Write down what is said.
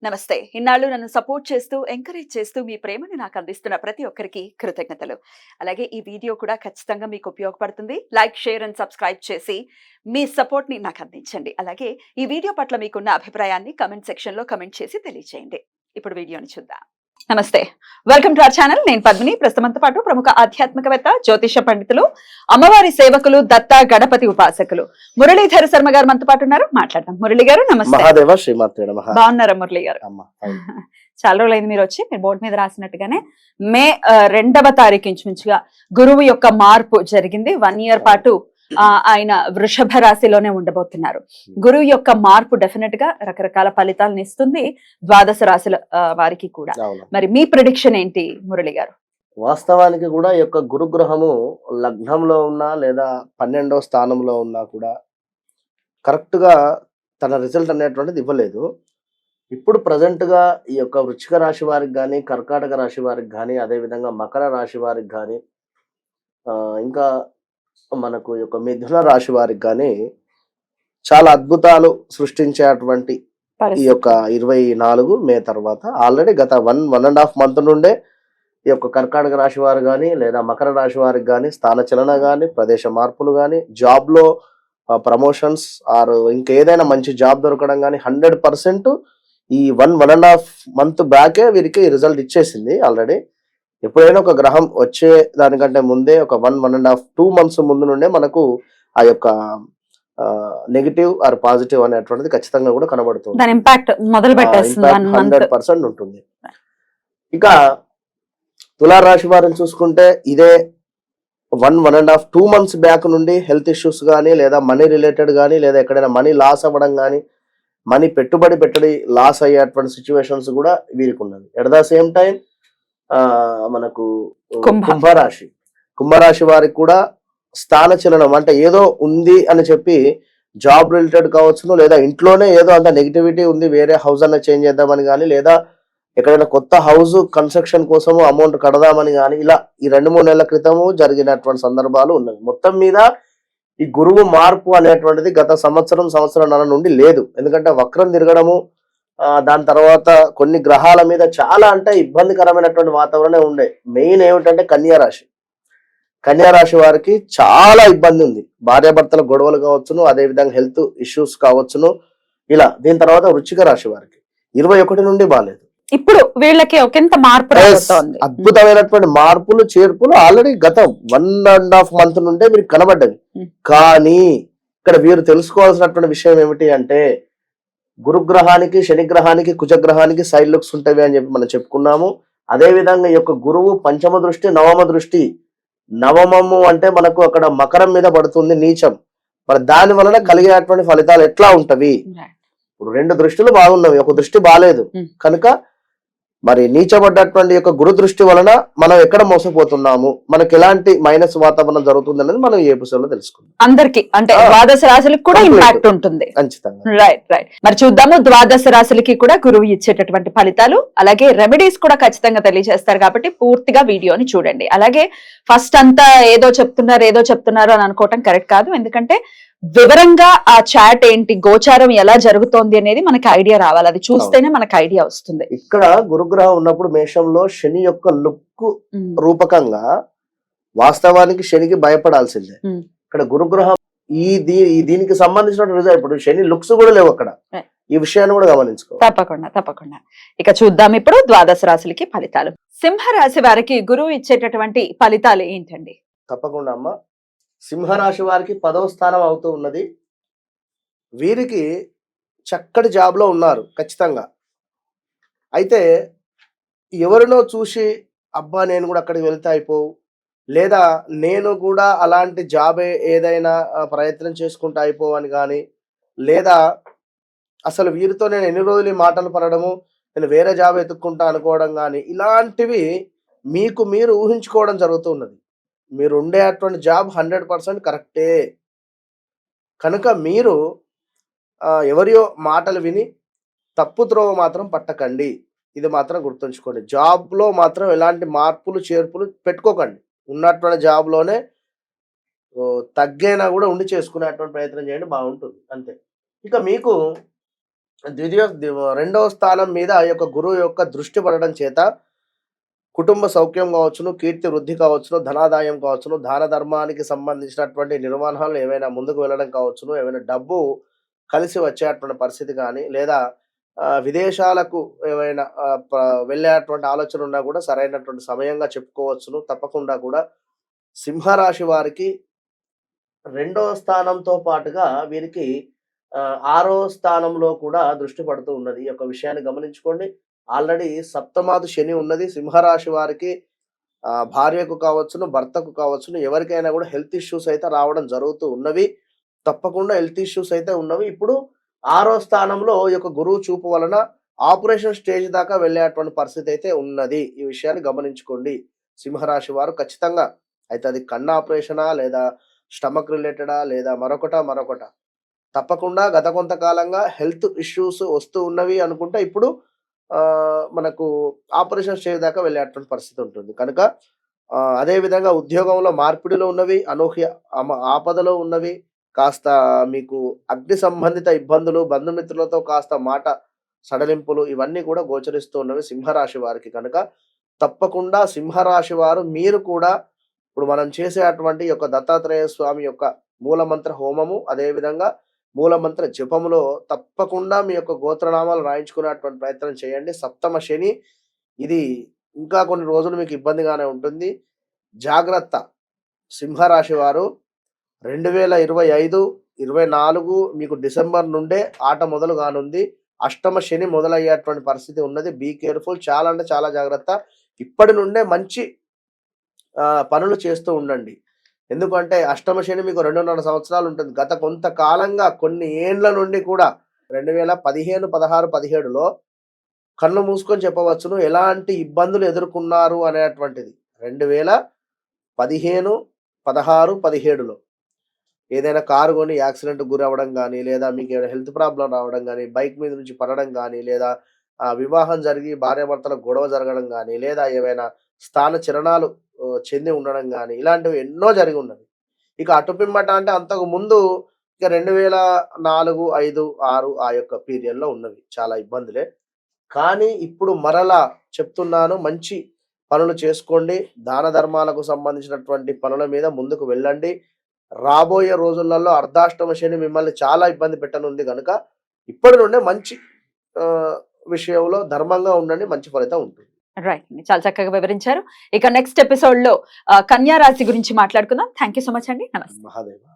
నమస్తే. ఇన్నాళ్ళు నన్ను సపోర్ట్ చేస్తూ, ఎంకరేజ్ చేస్తూ మీ ప్రేమని నాకు అందిస్తున్న ప్రతి ఒక్కరికి కృతజ్ఞతలు. అలాగే ఈ వీడియో కూడా ఖచ్చితంగా మీకు ఉపయోగపడుతుంది. లైక్, షేర్ అండ్ సబ్స్క్రైబ్ చేసి మీ సపోర్ట్‌ని నాకు అందించండి. అలాగే ఈ వీడియో పట్ల మీకున్న అభిప్రాయాన్ని కామెంట్ సెక్షన్‌లో కామెంట్ చేసి తెలియజేయండి. ఇప్పుడు వీడియోని చూద్దాం. నమస్తే. Welcome to our channel. నేను పద్మిని. ప్రస్తుతంతో పాటు ప్రముఖ ఆధ్యాత్మికవేత్త, జ్యోతిష పండితులు, అమ్మవారి సేవకులు, దత్త గణపతి ఉపాసకులు మురళీధర శర్మ గారు మనతో పాటు ఉన్నారు. మాట్లాడదాం. మురళి గారు నమస్తే. మహాదేవ శ్రీమాత్రే నమః. బాగున్నారా మురళి గారు? చాలా రోజులైంది మీరు వచ్చి. మీరు బోర్డు మీద రాసినట్టుగానే మే 2వ తారీఖు ఇంచుమించుగా గురువు యొక్క మార్పు జరిగింది. 1 ఇయర్ పాటు ఆయన వృషభ రాశిలోనే ఉండబోతున్నారు. గురువు యొక్క మార్పు డెఫినెట్ గా రకరకాల ఫలితాలను ఇస్తుంది ద్వాదశ రాశుల వారికి కూడా. మరి మీ ప్రిడిక్షన్ ఏంటి మురళి గారు? వాస్తవానికి కూడా ఈ యొక్క గురుగ్రహము లగ్నంలో ఉన్నా లేదా 12వ స్థానంలో ఉన్నా కూడా కరెక్ట్ గా తన రిజల్ట్ అనేటువంటిది ఇవ్వలేదు. ఇప్పుడు ప్రజెంట్ గా ఈ యొక్క వృశ్చిక రాశి వారికి కానీ, కర్కాటక రాశి వారికి కానీ, అదే విధంగా మకర రాశి వారికి కానీ, ఇంకా మనకు ఈ యొక్క మిథున రాశి వారికి కానీ చాలా అద్భుతాలు సృష్టించేటువంటి ఈ యొక్క 24 మే తర్వాత ఆల్రెడీ గత 1.5 మంత్ నుండే ఈ యొక్క కర్కాటక రాశి వారు కానీ లేదా మకర రాశి వారికి కానీ స్థానచలన కానీ, ప్రదేశ మార్పులు కానీ, జాబ్ లో ప్రమోషన్స్ ఆర్ ఇంకేదైనా మంచి జాబ్ దొరకడం కానీ 100% ఈ 1.5 మంత్ బ్యాకే వీరికి రిజల్ట్ ఇచ్చేసింది ఆల్రెడీ. ఎప్పుడైనా ఒక గ్రహం వచ్చే దానికంటే ముందే ఒక 1.5 2 మంత్స్ ముందు నుండే మనకు ఆ యొక్క నెగిటివ్ ఆర్ పాజిటివ్ అనేటువంటిది ఖచ్చితంగా కూడా కనబడుతుంది. దాని ఇంపాక్ట్ మొదలు పెట్టేస్తుంది. 100% ఉంటుంది. ఇక తులారాశి వారిని చూసుకుంటే ఇదే 1.5 2 మంత్స్ బ్యాక్ నుండి హెల్త్ ఇష్యూస్ కానీ లేదా మనీ రిలేటెడ్ కానీ లేదా ఎక్కడైనా మనీ లాస్ అవ్వడం కానీ, మనీ పెట్టుబడి లాస్ అయ్యేటువంటి సిచ్యువేషన్స్ కూడా వీరికి ఉన్నది. ఎట్ ద సేమ్ టైం మనకు కుంభరాశి వారికి కూడా స్థానచలనం అంటే ఏదో ఉంది అని చెప్పి జాబ్ రిలేటెడ్ కావచ్చును, లేదా ఇంట్లోనే ఏదో అంత నెగిటివిటీ ఉంది, వేరే హౌస్ అన్న చేంజ్ చేద్దామని కానీ, లేదా ఎక్కడైనా కొత్త హౌస్ కన్స్ట్రక్షన్ కోసము అమౌంట్ కడదామని కానీ, ఇలా ఈ 2-3 నెలల క్రితము జరిగినటువంటి సందర్భాలు ఉన్నాయి. మొత్తం మీద ఈ గురువు మార్పు అనేటువంటిది గత సంవత్సరంన్నర నుండి లేదు. ఎందుకంటే వక్రం తిరగడము, దాని తర్వాత కొన్ని గ్రహాల మీద చాలా అంటే ఇబ్బందికరమైనటువంటి వాతావరణం ఉండే. మెయిన్ ఏమిటంటే కన్యారాశి వారికి చాలా ఇబ్బంది ఉంది. భార్యాభర్తల గొడవలు కావచ్చును, అదే విధంగా హెల్త్ ఇష్యూస్ కావచ్చును, ఇలా. దీని తర్వాత వృశ్చిక రాశి వారికి 21 నుండి బాలేదు. ఇప్పుడు వీళ్ళకి ఒకంత మార్పు రాబోతోంది. అద్భుతమైనటువంటి మార్పులు చేర్పులు ఆల్రెడీ గత 1.5 మంత్ నుండే వీరికి కనబడ్డది. కానీ ఇక్కడ వీరు తెలుసుకోవాల్సినటువంటి విషయం ఏమిటి అంటే, గురుగ్రహానికి, శనిగ్రహానికి, కుజగ్రహానికి సైడ్ లుక్స్ ఉంటాయి అని చెప్పి మనం చెప్పుకున్నాము. అదే విధంగా ఈ యొక్క గురువు పంచమ దృష్టి, నవమ దృష్టి. నవమము అంటే మనకు అక్కడ మకరం మీద పడుతుంది, నీచం. మరి దాని వలన కలిగేటువంటి ఫలితాలు ఎట్లా ఉంటవి? ఇప్పుడు 2 దృష్టిలు బాగున్నవి, ఒక దృష్టి బాలేదు. కనుక మరి నీచబడ్డటువంటి యొక్క గురు దృష్టి వలన మనం ఎక్కడ మోసపోతున్నాము, మనకి ఎలాంటి మైనస్ వాతావరణం జరుగుతుంది అనేది మనం ఈ ఎపిసోడ్ లో తెలుసుకుందాం. అందరికి అంటే ద్వాదశ రాశులకు కూడా ఇంపాక్ట్ ఉంటుంది. ఖచ్చితంగా. రైట్. మరి చూద్దాము ద్వాదశ రాశులకి కూడా గురువు ఇచ్చేటటువంటి ఫలితాలు, అలాగే రెమెడీస్ కూడా ఖచ్చితంగా తెలియజేస్తారు. కాబట్టి పూర్తిగా వీడియోని చూడండి. అలాగే ఫస్ట్ అంతా ఏదో చెప్తున్నారు అని అనుకోవటం కరెక్ట్ కాదు. ఎందుకంటే వివరంగా ఆ చాట్ ఏంటి, గోచారం ఎలా జరుగుతోంది అనేది మనకి ఐడియా రావాలి. అది చూస్తేనే మనకి ఐడియా వస్తుంది. ఇక్కడ గురుగ్రహం ఉన్నప్పుడు మేషంలో శని యొక్క లుక్ రూపకంగా వాస్తవానికి శనికి భయపడాల్సిందే. ఇక్కడ గురుగ్రహం దీనికి సంబంధించిన రిజల్ట్. ఇప్పుడు శని లుక్స్ కూడా లేవు అక్కడ. ఈ విషయాన్ని కూడా గమనించుకో. తప్పకుండా. ఇక చూద్దాం ఇప్పుడు ద్వాదశ రాశులకి ఫలితాలు. సింహరాశి వారికి గురువు ఇచ్చేటటువంటి ఫలితాలు ఏంటండి? తప్పకుండా అమ్మ. సింహరాశి వారికి 10వ స్థానం అవుతూ ఉన్నది. వీరికి చక్కటి జాబ్ లో ఉన్నారు ఖచ్చితంగా. అయితే ఎవరినో చూసి అబ్బా నేను కూడా అక్కడికి వెళ్తే అయిపోవు, లేదా నేను కూడా అలాంటి జాబ్ ఏదైనా ప్రయత్నం చేసుకుంటూ అయిపోవు అని కానీ, లేదా అసలు వీరితో నేను ఎన్ని రోజులు ఈ మాటలు పడడము, నేను వేరే జాబ్ ఎత్తుక్కుంటా అనుకోవడం కానీ, ఇలాంటివి మీకు మీరు ఊహించుకోవడం జరుగుతున్నది. మీరు ఉండేటువంటి జాబ్ 100% కరెక్టే. కనుక మీరు ఎవరియో మాటలు విని తప్పు త్రోవ మాత్రం పట్టకండి. ఇది మాత్రం గుర్తుంచుకోండి. జాబ్లో మాత్రం ఎలాంటి మార్పులు చేర్పులు పెట్టుకోకండి. ఉన్నటువంటి జాబ్లోనే తగ్గైనా కూడా ఉండి చేసుకునేటువంటి ప్రయత్నం చేయండి, బాగుంటుంది అంతే. ఇక మీకు రెండవ స్థానం మీద ఆ యొక్క గురువు యొక్క దృష్టి పడడం చేత కుటుంబ సౌఖ్యం కావచ్చును, కీర్తి వృద్ధి కావచ్చును, ధనాదాయం కావచ్చును, దాన ధర్మానికి సంబంధించినటువంటి నిర్వహణలు ఏవైనా ముందుకు వెళ్ళడం కావచ్చును, ఏమైనా డబ్బు కలిసి వచ్చేటువంటి పరిస్థితి కానీ, లేదా విదేశాలకు ఏవైనా వెళ్ళేటువంటి ఆలోచన ఉన్నా కూడా సరైనటువంటి సమయంగా చెప్పుకోవచ్చును. తప్పకుండా కూడా సింహరాశి వారికి రెండవ స్థానంతో పాటుగా వీరికి ఆరో స్థానంలో కూడా దృష్టి పడుతూ ఉన్నది. ఈ యొక్క విషయాన్ని గమనించుకోండి. ఆల్రెడీ సప్తమాది శని ఉన్నది. సింహరాశి వారికి భార్యకు కావచ్చును, భర్తకు కావచ్చును, ఎవరికైనా కూడా హెల్త్ ఇష్యూస్ అయితే రావడం జరుగుతూ ఉన్నవి. తప్పకుండా హెల్త్ ఇష్యూస్ అయితే ఉన్నవి. ఇప్పుడు ఆరో స్థానంలో ఈ యొక్క గురువు చూపు వలన ఆపరేషన్ స్టేజ్ దాకా వెళ్ళేటువంటి పరిస్థితి అయితే ఉన్నది. ఈ విషయాన్ని గమనించుకోండి. సింహరాశి వారు ఖచ్చితంగా అయితే అది కన్ను ఆపరేషనా, లేదా స్టమక్ రిలేటెడా, లేదా మరొకట తప్పకుండా గత కొంతకాలంగా హెల్త్ ఇష్యూస్ వస్తూ ఉన్నవి అనుకుంటే ఇప్పుడు మనకు ఆపరేషన్ స్టేజ్ దాకా వెళ్ళేటువంటి పరిస్థితి ఉంటుంది. కనుక అదే విధంగా ఉద్యోగంలో మార్పిడిలో ఉన్నవి, అనూహ్య ఆపదలో ఉన్నవి, కాస్త మీకు అగ్ని సంబంధిత ఇబ్బందులు, బంధుమిత్రులతో కాస్త మాట సడలింపులు ఇవన్నీ కూడా గోచరిస్తూ ఉన్నవి సింహరాశి వారికి. కనుక తప్పకుండా సింహరాశి వారు మీరు కూడా ఇప్పుడు మనం చేసేటువంటి యొక్క దత్తాత్రేయ స్వామి యొక్క మూలమంత్ర హోమము, అదేవిధంగా మూలమంత్ర జపములో తప్పకుండా మీ యొక్క గోత్రనామాలు రాయించుకునేటువంటి ప్రయత్నం చేయండి. సప్తమ శని ఇది ఇంకా కొన్ని రోజులు మీకు ఇబ్బందిగానే ఉంటుంది. జాగ్రత్త సింహరాశి వారు. 2025, 24 మీకు డిసెంబర్ నుండే ఆట మొదలు కానుంది. అష్టమ శని మొదలయ్యేటువంటి పరిస్థితి ఉన్నది. Be careful. చాలా అంటే చాలా జాగ్రత్త. ఇప్పటి నుండే మంచి పనులు చేస్తూ ఉండండి. ఎందుకంటే అష్టమ శని మీకు 2.5 సంవత్సరాలు ఉంటుంది. గత కొంతకాలంగా కొన్ని ఏండ్ల నుండి కూడా 2015, 16, 17లో కళ్ళు మూసుకొని చెప్పవచ్చును ఎలాంటి ఇబ్బందులు ఎదుర్కొన్నారు అనేటువంటిది. 2015, 16, 17లో ఏదైనా కారు కొని యాక్సిడెంట్‌కి గురవ్వడం గానీ, లేదా మీకేమైనా హెల్త్ ప్రాబ్లమ్ రావడం గానీ, బైక్ మీద నుంచి పడడం గానీ, లేదా వివాహం జరిగి భార్యాభర్తలకు గొడవ జరగడం గానీ, లేదా ఏవైనా స్థాన చలనాలు చెంది ఉండడం గానీ, ఇలాంటివి ఎన్నో జరిగి ఉన్నవి. ఇక అటుపిమ్మట అంటే అంతకు ముందు ఇక 2004, 5, 6 ఆ యొక్క పీరియడ్‌లో ఉన్నవి. చాలా ఇబ్బందులే. కానీ ఇప్పుడు మరలా చెప్తున్నాను, మంచి పనులు చేసుకోండి. దాన ధర్మాలకు సంబంధించినటువంటి పనుల మీద ముందుకు వెళ్ళండి. రాబోయే రోజులలో అర్ధాష్టమ శని మిమ్మల్ని చాలా ఇబ్బంది పెట్టనుంది గనుక ఇప్పటి నుండే మంచి విషయంలో ధర్మంగా ఉండండి. మంచి ఫలితం ఉంటుంది. రైట్. చాలా చక్కగా వివరించారు. ఇక నెక్స్ట్ ఎపిసోడ్ లో కన్యా రాశి గురించి మాట్లాడుకుందాం. థ్యాంక్ యూ సో మచ్ అండి. నమస్తే. మహాదేవ.